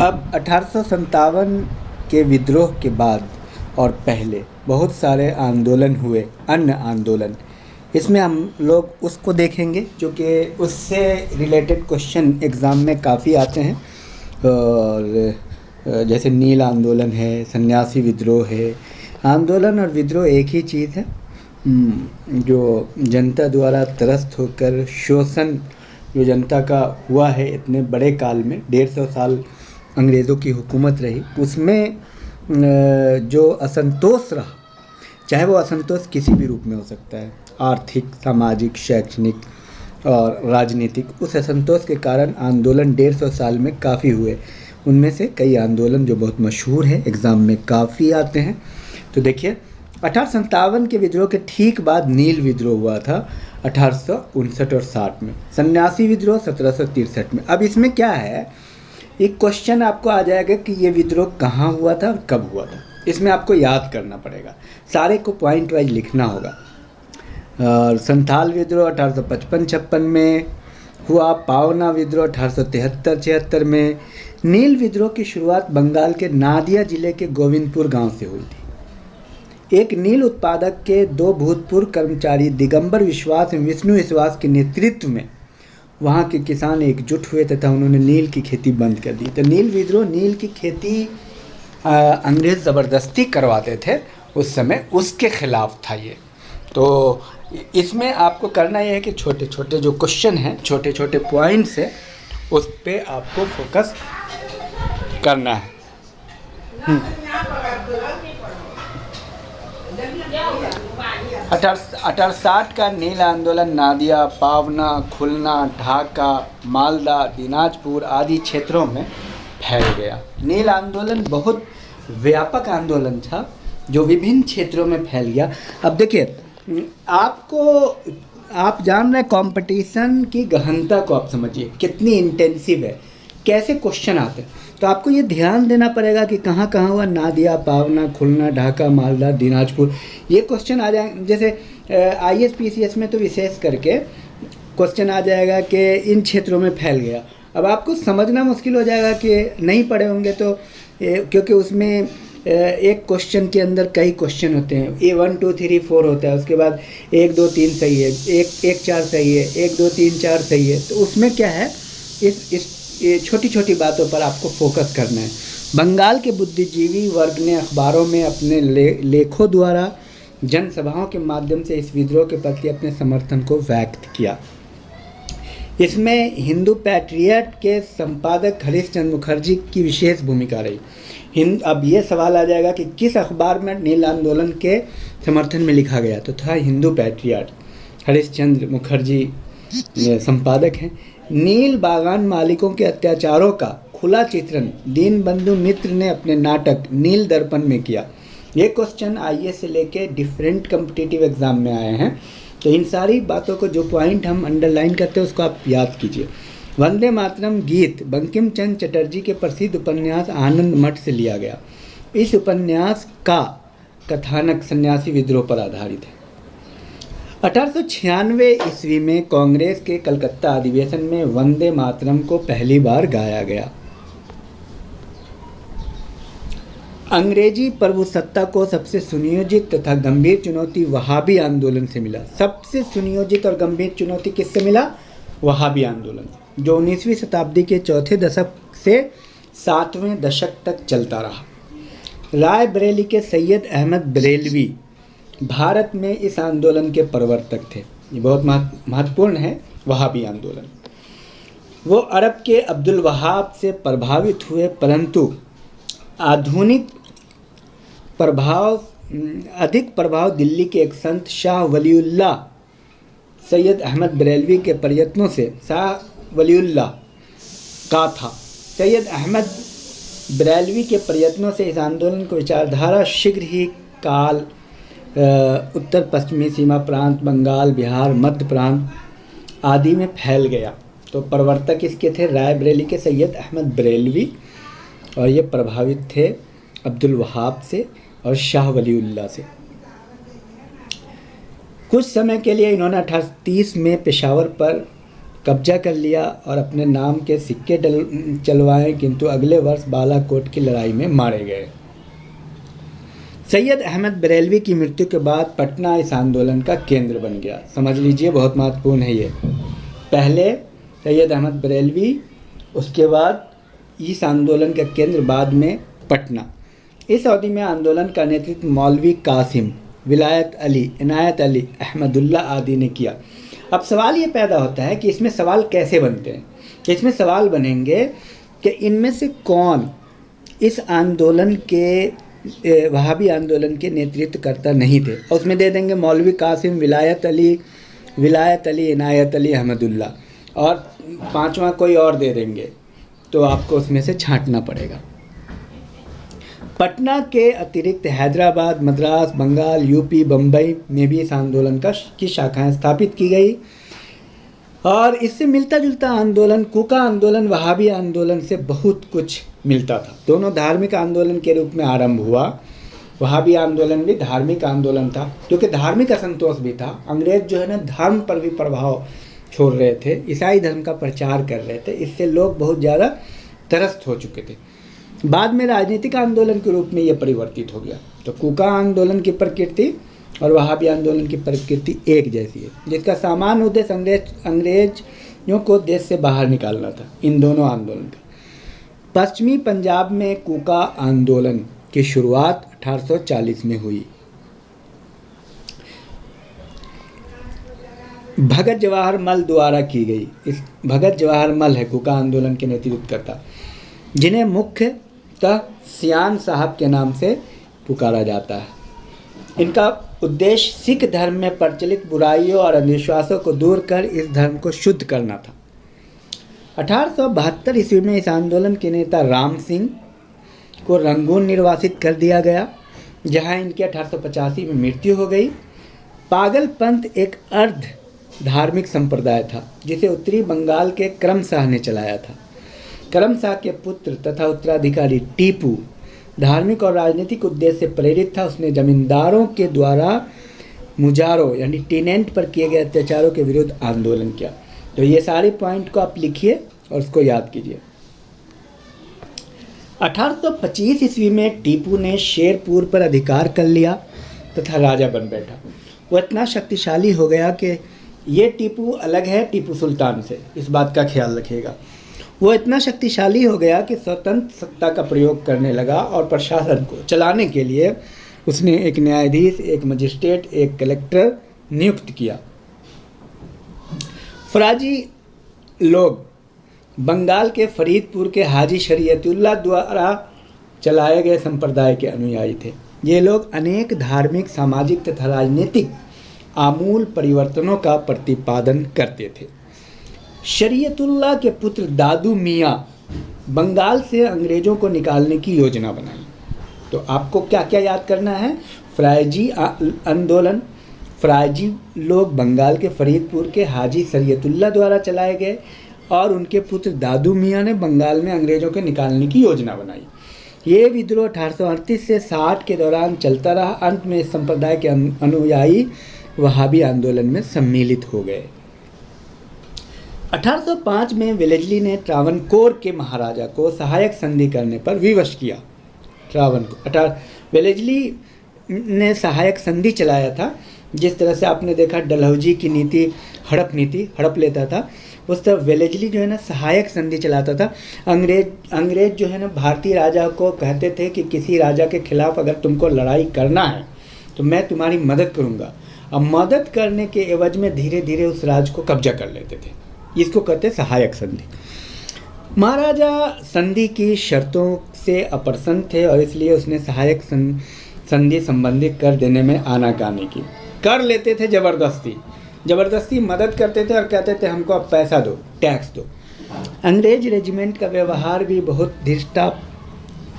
अब 1857 के विद्रोह के बाद और पहले बहुत सारे आंदोलन हुए, अन्य आंदोलन। इसमें हम लोग उसको देखेंगे जो कि उससे रिलेटेड क्वेश्चन एग्ज़ाम में काफ़ी आते हैं। और जैसे नील आंदोलन है, सन्यासी विद्रोह है। आंदोलन और विद्रोह एक ही चीज़ है, जो जनता द्वारा त्रस्त होकर शोषण जो जनता का हुआ है इतने बड़े काल में, 150 साल अंग्रेज़ों की हुकूमत रही, उसमें जो असंतोष रहा, चाहे वो असंतोष किसी भी रूप में हो सकता है, आर्थिक, सामाजिक, शैक्षणिक और राजनीतिक। उस असंतोष के कारण आंदोलन 150 साल में काफ़ी हुए। उनमें से कई आंदोलन जो बहुत मशहूर हैं, एग्ज़ाम में काफ़ी आते हैं। तो देखिए, 1857 के विद्रोह के ठीक बाद नील विद्रोह हुआ था 1859 और 60 में। सन्यासी विद्रोह 1763 में। अब इसमें क्या है, एक क्वेश्चन आपको आ जाएगा कि ये विद्रोह कहाँ हुआ था और कब हुआ था। इसमें आपको याद करना पड़ेगा, सारे को पॉइंट वाइज लिखना होगा। और संथाल विद्रोह 1855-56 में हुआ। पावना विद्रोह 1873-76 में। नील विद्रोह की शुरुआत बंगाल के नादिया जिले के गोविंदपुर गांव से हुई थी। एक नील उत्पादक के 2 भूतपूर्व कर्मचारी दिगंबर विश्वास एवं विष्णु विश्वास के नेतृत्व में वहाँ के किसान एकजुट हुए तथा उन्होंने नील की खेती बंद कर दी। तो नील विद्रोह, नील की खेती अंग्रेज़ ज़बरदस्ती करवाते थे उस समय, उसके ख़िलाफ़ था ये। तो इसमें आपको करना ये है कि छोटे छोटे जो क्वेश्चन हैं, छोटे छोटे पॉइंट्स हैं, उस पर आपको फोकस करना है। 1860 का नील आंदोलन नादिया, पावना, खुलना, ढाका, मालदा, दिनाजपुर आदि क्षेत्रों में फैल गया। नील आंदोलन बहुत व्यापक आंदोलन था जो विभिन्न क्षेत्रों में फैल गया। अब देखिए, आप जान रहे हैं कंपटीशन की गहनता को, आप समझिए कितनी इंटेंसिव है, कैसे क्वेश्चन आते हैं। तो आपको ये ध्यान देना पड़ेगा कि कहाँ कहाँ हुआ। नादिया, पावना, खुलना, ढाका, मालदा, दिनाजपुर, ये क्वेश्चन आ जाए। जैसे IAS PCS में तो विशेष करके क्वेश्चन आ जाएगा कि इन क्षेत्रों में फैल गया। अब आपको समझना मुश्किल हो जाएगा कि नहीं पढ़े होंगे तो, क्योंकि उसमें एक क्वेश्चन के अंदर कई क्वेश्चन होते हैं। 1 2 3 4 होता है, उसके बाद 1 2 3 सही है, 1 4 सही है, 1 2 3 4 सही है। तो उसमें क्या है, ये छोटी छोटी बातों पर आपको फोकस करना है। बंगाल के बुद्धिजीवी वर्ग ने अखबारों में अपने लेखों द्वारा, जनसभाओं के माध्यम से इस विद्रोह के प्रति अपने समर्थन को व्यक्त किया। इसमें हिंदू पैट्रियट के संपादक हरीशचंद्र मुखर्जी की विशेष भूमिका रही। अब ये सवाल आ जाएगा कि किस अखबार में नील आंदोलन के समर्थन में लिखा गया, तो था हिंदू पैट्रियट। हरीशचंद्र मुखर्जी संपादक हैं। नील बागान मालिकों के अत्याचारों का खुला चित्रण दीनबंधु मित्र ने अपने नाटक नील दर्पण में किया। ये क्वेश्चन IAS से लेके डिफरेंट कॉम्पिटिटिव एग्जाम में आए हैं। तो इन सारी बातों को, जो पॉइंट हम अंडरलाइन करते हैं, उसको आप याद कीजिए। वंदे मातरम गीत बंकिम चंद्र चटर्जी के प्रसिद्ध उपन्यास आनंद मठ से लिया गया। इस उपन्यास का कथानक सन्यासी विद्रोह पर आधारित है। 1896 ईस्वी में कांग्रेस के कलकत्ता अधिवेशन में वंदे मातरम को पहली बार गाया गया। अंग्रेजी प्रभुसत्ता को सबसे सुनियोजित तथा गंभीर चुनौती वहाबी आंदोलन से मिला। सबसे सुनियोजित और गंभीर चुनौती किससे मिला? वहाबी आंदोलन, जो 19वीं शताब्दी के चौथे दशक से 7वें दशक तक चलता रहा। राय बरेली के सैयद अहमद बरेलवी भारत में इस आंदोलन के प्रवर्तक थे। ये बहुत महत्वपूर्ण है, वहाबी आंदोलन। वो अरब के अब्दुल वहाब से प्रभावित हुए, परंतु अधिक प्रभाव दिल्ली के एक संत शाह वलीउल्लाह सैयद अहमद बरेलवी के प्रयत्नों से शाह वलीउल्लाह का था। सैयद अहमद बरेलवी के प्रयत्नों से इस आंदोलन को विचारधारा शीघ्र ही काल उत्तर पश्चिमी सीमा प्रांत, बंगाल, बिहार, मध्य प्रांत आदि में फैल गया। तो प्रवर्तक इसके थे राय बरेली के सैयद अहमद बरेलवी, और ये प्रभावित थे अब्दुल वहाब से और शाह वलीउल्लाह से। कुछ समय के लिए इन्होंने 1830 में पेशावर पर कब्जा कर लिया और अपने नाम के सिक्के चलवाए, किंतु अगले वर्ष बालाकोट की लड़ाई में मारे गए। सैयद अहमद बरेलवी की मृत्यु के बाद पटना इस आंदोलन का केंद्र बन गया। समझ लीजिए, बहुत महत्वपूर्ण है ये। पहले सैयद अहमद बरेलवी, उसके बाद इस आंदोलन का केंद्र बाद में पटना। इस अवधि में आंदोलन का नेतृत्व मौलवी कासिम, विलायत अली, इनायत अली, अहमदुल्ला आदि ने किया। अब सवाल ये पैदा होता है कि इसमें सवाल कैसे बनते हैं। कि इसमें सवाल बनेंगे कि इनमें से कौन इस आंदोलन के वहाबी आंदोलन के नेतृत्वकर्ता नहीं थे। और उसमें दे देंगे मौलवी कासिम, विलायत अली, इनायत अली, अहमदुल्ला, और पांचवा कोई और दे देंगे, तो आपको उसमें से छांटना पड़ेगा। पटना के अतिरिक्त हैदराबाद, मद्रास, बंगाल, यूपी, बम्बई में भी इस आंदोलन की शाखाएं स्थापित की गई। और इससे मिलता जुलता आंदोलन कूका आंदोलन वहाबी आंदोलन से बहुत कुछ मिलता था। दोनों धार्मिक आंदोलन के रूप में आरंभ हुआ। वहाबी आंदोलन भी धार्मिक आंदोलन था, क्योंकि धार्मिक असंतोष भी था। अंग्रेज जो है ना, धर्म पर भी प्रभाव छोड़ रहे थे, ईसाई धर्म का प्रचार कर रहे थे। इससे लोग बहुत ज़्यादा त्रस्त हो चुके थे। बाद में राजनीतिक आंदोलन के रूप में यह परिवर्तित हो गया। तो कूका आंदोलन की प्रकृति और वहाबी आंदोलन की प्रकृति एक जैसी है, जिसका सामान्य उद्देश्य अंग्रेजों को देश से बाहर निकालना था। इन दोनों आंदोलन का पश्चिमी पंजाब में कूका आंदोलन की शुरुआत 1840 में हुई। भगत जवाहर मल द्वारा की गई। इस भगत जवाहर मल है कूका आंदोलन के नेतृत्वकर्ता, जिन्हें मुख्यतः सियान साहब के नाम से पुकारा जाता है। इनका उद्देश्य सिख धर्म में प्रचलित बुराइयों और अंधविश्वासों को दूर कर इस धर्म को शुद्ध करना था। 1872 ईस्वी में इस आंदोलन के नेता राम सिंह को रंगून निर्वासित कर दिया गया, जहां इनकी 1885 में मृत्यु हो गई। पागलपंथ एक अर्ध धार्मिक संप्रदाय था, जिसे उत्तरी बंगाल के करम शाह ने चलाया था। करम शाह के पुत्र तथा उत्तराधिकारी टीपू धार्मिक और राजनीतिक उद्देश्य से प्रेरित था। उसने जमींदारों के द्वारा मुजारों यानी टेनेंट पर किए गए अत्याचारों के विरुद्ध आंदोलन किया। तो ये सारे पॉइंट को आप लिखिए और उसको याद कीजिए। 1825 ईस्वी में टीपू ने शेरपुर पर अधिकार कर लिया तथा राजा बन बैठा। वो इतना शक्तिशाली हो गया कि ये टीपू अलग है टीपू सुल्तान से, इस बात का ख्याल रखिएगा। वो इतना शक्तिशाली हो गया कि स्वतंत्र सत्ता का प्रयोग करने लगा और प्रशासन को चलाने के लिए उसने एक न्यायाधीश, एक मजिस्ट्रेट, एक कलेक्टर नियुक्त किया। फराजी लोग बंगाल के फरीदपुर के हाजी शरीयतुल्लाह द्वारा चलाए गए संप्रदाय के अनुयायी थे। ये लोग अनेक धार्मिक, सामाजिक तथा राजनीतिक आमूल परिवर्तनों का प्रतिपादन करते थे। शरीयतुल्लाह के पुत्र दादू मियाँ बंगाल से अंग्रेजों को निकालने की योजना बनाई। तो आपको क्या क्या याद करना है? फरायजी आंदोलन, फरायजी लोग बंगाल के फरीदपुर के हाजी शरीयतुल्लाह द्वारा चलाए गए और उनके पुत्र दादू मियाँ ने बंगाल में अंग्रेजों के निकालने की योजना बनाई। ये विद्रोह 1838 से 60 के दौरान चलता रहा। अंत में इस संप्रदाय के अनुयायी वहाबी आंदोलन में सम्मिलित हो गए। 1805 में वेलेस्ली ने ट्रावनकोर के महाराजा को सहायक संधि करने पर विवश किया। वेलेस्ली ने सहायक संधि चलाया था। जिस तरह से आपने देखा डलहौजी की नीति हड़प लेता था, उस तरह वेलेस्ली जो है ना सहायक संधि चलाता था। अंग्रेज जो है ना भारतीय राजा को कहते थे कि किसी राजा के खिलाफ अगर तुमको लड़ाई करना है तो मैं तुम्हारी मदद करूँगा। अब मदद करने के एवज में धीरे धीरे उस राज को कब्जा कर लेते थे। इसको कहते सहायक संधि। महाराजा संधि की शर्तों से अप्रसन्न थे और इसलिए उसने सहायक संधि संबंधी कर देने में आनाकानी की। कर लेते थे जबरदस्ती मदद करते थे और कहते थे हमको अब पैसा दो, टैक्स दो। अंग्रेज रेजिमेंट का व्यवहार भी बहुत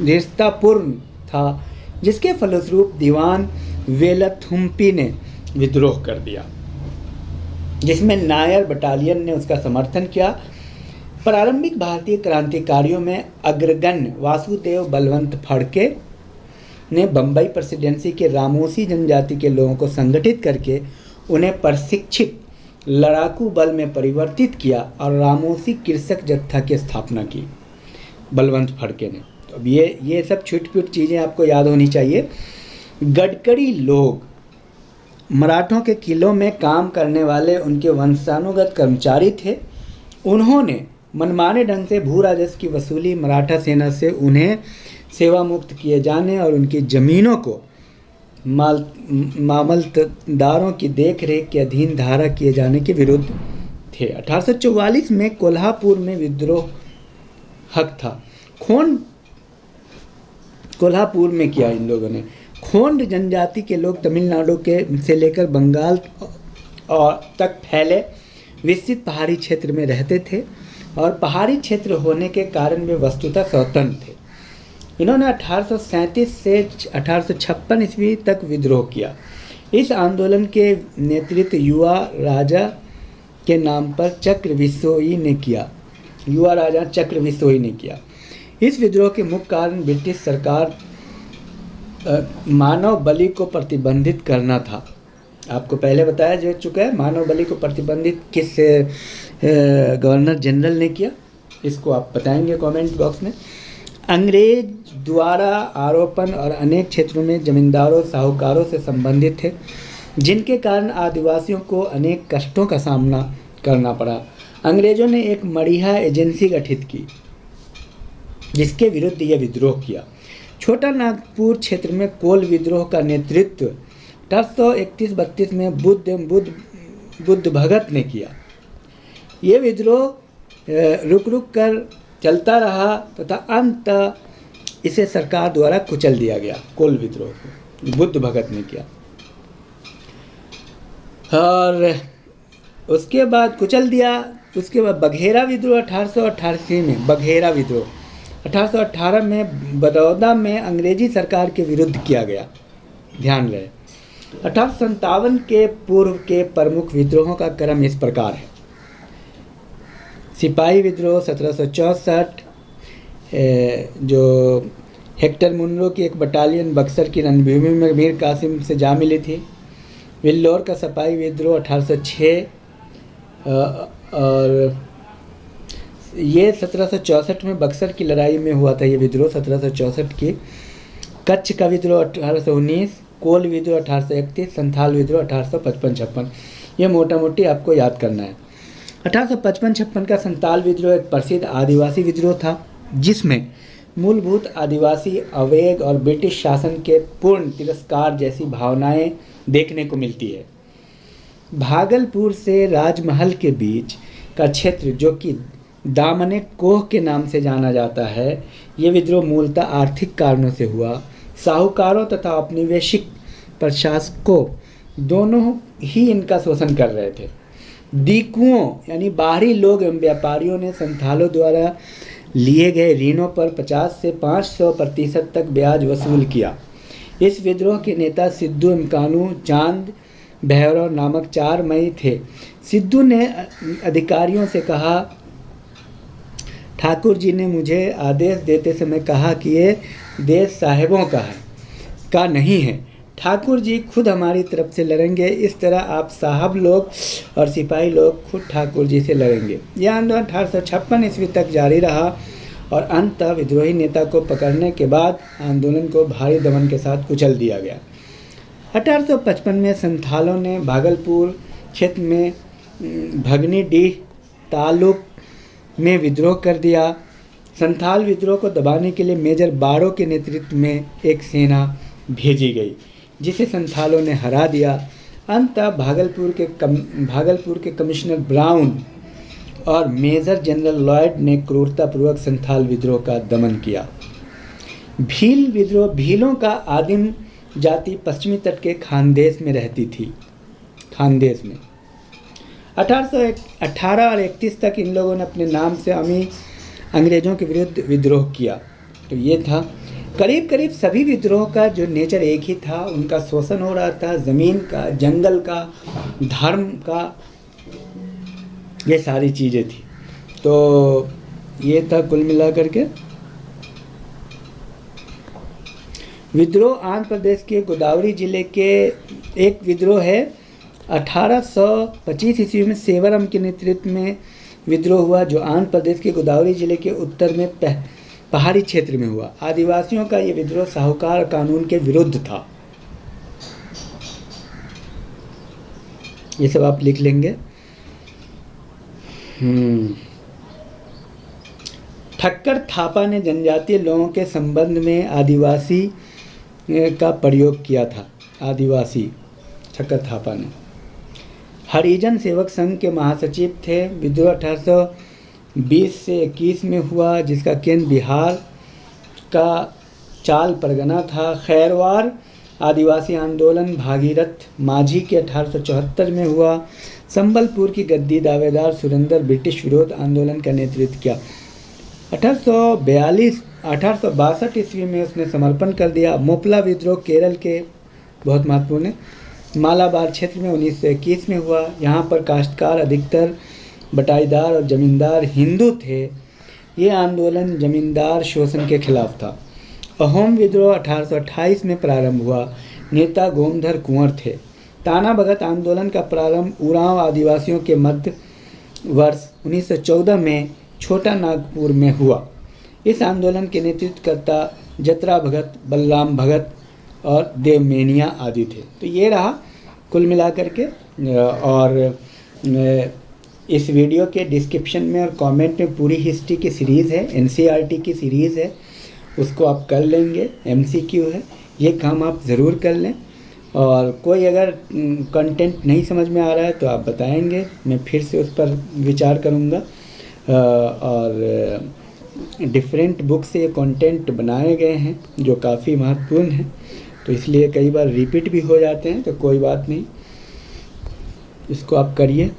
धीरतापूर्ण था, जिसके फलस्वरूप दीवान वेलथुम्पी ने विद्रोह कर दिया, जिसमें नायर बटालियन ने उसका समर्थन किया। प्रारंभिक भारतीय क्रांतिकारियों में अग्रगण्य वासुदेव बलवंत फड़के ने बम्बई प्रेसिडेंसी के रामोसी जनजाति के लोगों को संगठित करके उन्हें प्रशिक्षित लड़ाकू बल में परिवर्तित किया और रामोसी कृषक जत्था की स्थापना की बलवंत फड़के ने। तो अब ये सब छुट-पुट चीज़ें आपको याद होनी चाहिए। गडकरी लोग मराठों के किलों में काम करने वाले उनके वंशानुगत कर्मचारी थे। उन्होंने मनमाने ढंग से भू राजस्व की वसूली मराठा सेना से उन्हें सेवा मुक्त किए जाने और उनकी ज़मीनों को मामलतदारों की देखरेख के अधीन धारा किए जाने के विरुद्ध थे। 1844 में कोल्हापुर में विद्रोह हक था। कोल्हापुर में किया इन लोगों ने। खोंड जनजाति के लोग तमिलनाडु के से लेकर बंगाल और तक फैले विस्तृत पहाड़ी क्षेत्र में रहते थे और पहाड़ी क्षेत्र होने के कारण वे वस्तुतः स्वतंत्र थे। इन्होंने 1837 से 1856 ईस्वी तक विद्रोह किया। इस आंदोलन के नेतृत्व युवा राजा के नाम पर चक्र विसोई ने किया। युवा राजा चक्र विसोई ने किया। इस विद्रोह के मुख्य कारण ब्रिटिश सरकार मानव बलि को प्रतिबंधित करना था। आपको पहले बताया जा चुका है मानव बलि को प्रतिबंधित किस गवर्नर जनरल ने किया, इसको आप बताएंगे कमेंट बॉक्स में। अंग्रेज द्वारा आरोपण और अनेक क्षेत्रों में जमींदारों साहूकारों से संबंधित थे, जिनके कारण आदिवासियों को अनेक कष्टों का सामना करना पड़ा। अंग्रेजों ने एक मड़िया एजेंसी गठित की जिसके विरुद्ध यह विद्रोह किया। छोटा नागपुर क्षेत्र में कोल विद्रोह का नेतृत्व 1831-32 में बुद्ध भगत ने किया। ये विद्रोह रुक कर चलता रहा तथा अंत इसे सरकार द्वारा कुचल दिया गया। कोल विद्रोह को बुद्ध भगत ने किया और उसके बाद कुचल दिया। उसके बाद बघेरा विद्रोह 1888 में, बघेरा विद्रोह 1818 में बड़ौदा में अंग्रेजी सरकार के विरुद्ध किया गया। ध्यान रहे 1857 के पूर्व के प्रमुख विद्रोहों का क्रम इस प्रकार है। सिपाही विद्रोह 1764, जो हेक्टर मुनरो की एक बटालियन बक्सर की रणभूमि में मीर कासिम से जा मिली थी। विल्लोर का सिपाही विद्रोह 1806 और ये 1764 में बक्सर की लड़ाई में हुआ था। ये विद्रोह 1764 की। कच्छ का विद्रोह 1819, कोल विद्रोह 1831, संथाल विद्रोह 1855-56। ये मोटा मोटी आपको याद करना है। 1855-56 का संथाल विद्रोह एक प्रसिद्ध आदिवासी विद्रोह था जिसमें मूलभूत आदिवासी आवेग और ब्रिटिश शासन के पूर्ण तिरस्कार जैसी भावनाएं देखने को मिलती है। भागलपुर से राजमहल के बीच का क्षेत्र जो कि दामने कोह के नाम से जाना जाता है, ये विद्रोह मूलतः आर्थिक कारणों से हुआ। साहूकारों तथा औपनिवेशिक प्रशासकों दोनों ही इनका शोषण कर रहे थे। दीकुओं यानी बाहरी लोग एवं व्यापारियों ने संथालों द्वारा लिए गए ऋणों पर 50 से 500% तक ब्याज वसूल किया। इस विद्रोह के नेता सिद्धू एवं कानू चांद भैरव नामक 4 मई थे। सिद्धू ने अधिकारियों से कहा, ठाकुर जी ने मुझे आदेश देते समय कहा कि ये देश साहेबों का नहीं है। ठाकुर जी खुद हमारी तरफ से लड़ेंगे। इस तरह आप साहब लोग और सिपाही लोग खुद ठाकुर जी से लड़ेंगे। यह आंदोलन 1856 ईस्वी तक जारी रहा और अंततः विद्रोही नेता को पकड़ने के बाद आंदोलन को भारी दमन के साथ कुचल दिया गया। 1855 में संथालों ने भागलपुर क्षेत्र में भगनीडीह तालुक में विद्रोह कर दिया। संथाल विद्रोह को दबाने के लिए मेजर बारो के नेतृत्व में एक सेना भेजी गई जिसे संथालों ने हरा दिया। अंततः भागलपुर के कमिश्नर ब्राउन और मेजर जनरल लॉयड ने क्रूरतापूर्वक संथाल विद्रोह का दमन किया। भील विद्रोह, भीलों का आदिम जाति पश्चिमी तट के खानदेश में रहती थी। खानदेश में 1818 और 31 तक इन लोगों ने अपने नाम से अंग्रेजों के विरुद्ध विद्रोह किया। तो ये था करीब करीब सभी विद्रोह का जो नेचर एक ही था। उनका शोषण हो रहा था, ज़मीन का, जंगल का, धर्म का, ये सारी चीज़ें थी। तो ये था कुल मिलाकर के विद्रोह। आंध्र प्रदेश के गोदावरी जिले के एक विद्रोह है 1825 ईस्वी में सेवाराम के नेतृत्व में विद्रोह हुआ, जो आंध्र प्रदेश के गोदावरी जिले के उत्तर में पहाड़ी क्षेत्र में हुआ। आदिवासियों का ये विद्रोह साहूकार कानून के विरुद्ध था। ये सब आप लिख लेंगे। ठक्कर थापा ने जनजातीय लोगों के संबंध में आदिवासी का प्रयोग किया था। आदिवासी ठक्कर थापा ने हरिजन सेवक संघ के महासचिव थे। विद्रोह 1820 से 21 में हुआ, जिसका केंद्र बिहार का चाल परगना था। खैरवार आदिवासी आंदोलन भागीरथ माझी के 1874 में हुआ। संबलपुर की गद्दी दावेदार सुरेंद्र ब्रिटिश विरोध आंदोलन का नेतृत्व किया। 1862 ईस्वी में उसने समर्पण कर दिया। मोपला विद्रोह केरल के बहुत महत्वपूर्ण है। मालाबार क्षेत्र में 1921 में हुआ। यहाँ पर काश्तकार अधिकतर बटाईदार और जमींदार हिंदू थे। ये आंदोलन जमींदार शोषण के खिलाफ था। अहोम विद्रोह 1828 में प्रारंभ हुआ। नेता गोमधर कुंवर थे। ताना भगत आंदोलन का प्रारंभ उरांव आदिवासियों के मध्य वर्ष 1914 में छोटा नागपुर में हुआ। इस आंदोलन के नेतृत्वकर्ता जतरा भगत, बलराम भगत और देवमेनिया आदि थे। तो ये रहा कुल मिलाकर के। और इस वीडियो के डिस्क्रिप्शन में और कमेंट में पूरी हिस्ट्री की सीरीज़ है, एनसीईआरटी की सीरीज़ है, उसको आप कर लेंगे। एमसीक्यू है, ये काम आप ज़रूर कर लें। और कोई अगर कंटेंट नहीं समझ में आ रहा है तो आप बताएंगे, मैं फिर से उस पर विचार करूँगा। और डिफरेंट बुक से ये कंटेंट बनाए गए हैं जो काफ़ी महत्वपूर्ण हैं, तो इसलिए कई बार रिपीट भी हो जाते हैं, तो कोई बात नहीं, इसको आप करिए।